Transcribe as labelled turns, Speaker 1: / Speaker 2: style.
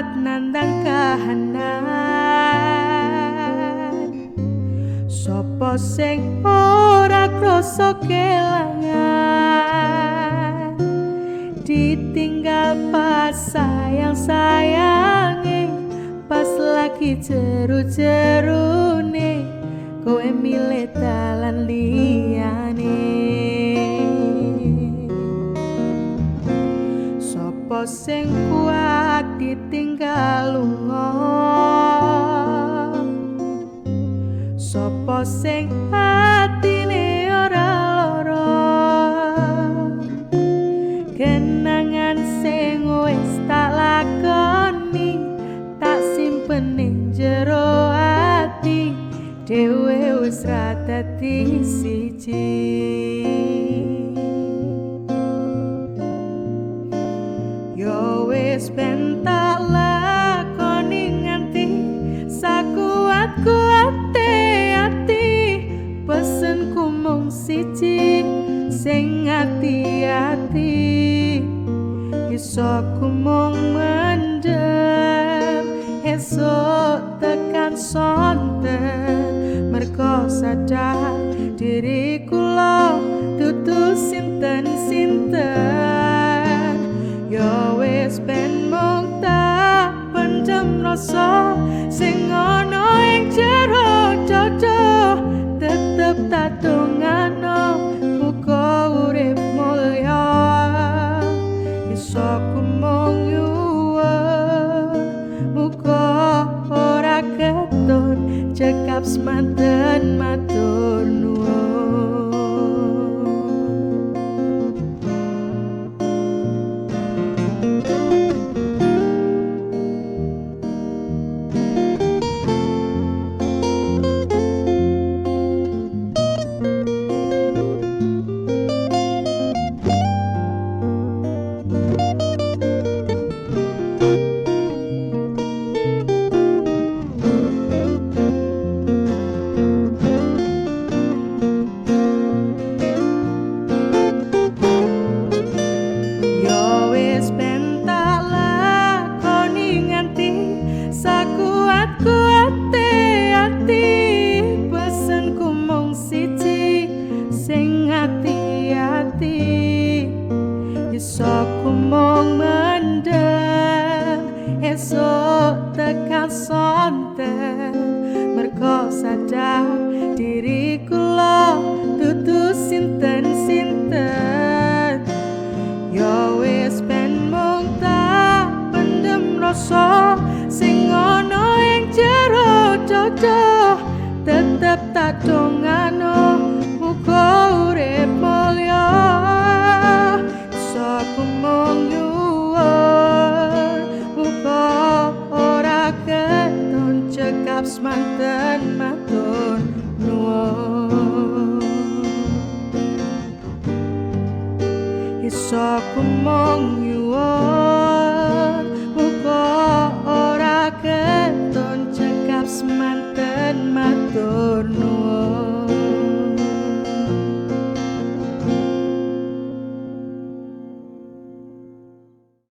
Speaker 1: kuat nandang kahanan. Sopo sing ora krasa kelangan, ditinggal pas sayang-sayange, pas lagi jeru-jerune kowe milih dalan liyane. Sopo sing kuat ditinggal lunga, sopo sing atine ora lara, kenangan sing wis tak lakoni tak simpen ning jero ati, dhewe wis ra dadi siji. Yo wis ben tak lakoni nganti sakuat-kuate ati, pesenku mung siji sing ati-ati, iso ku mung mendem esok tekan sonten, mergo sadar diri kula dudu sinten-sinten. Yo wis ben mung tak pendem rasa sing ana ing jero dada, tetep tak dongano muga urip mulya, iso ku mung nyuwun muga ora ketun cekap semanten matur nuwun. Sakuat-kuate ati, pesenku mung siji sing ati-ati, iso ku mung mendem esok tekan sonten, mergo sadar diri kula dudu sinten-sinten. Yo wis ben mung tak pendem rasa sing ana ing jero dada, tetep tak dongano muga urip mulya, iso ku mung nyuwun muga ora ketun cekap semanten matur nuwun. Iso ku mung nyuwun muga ora ketun cekap semanten matur nuwun.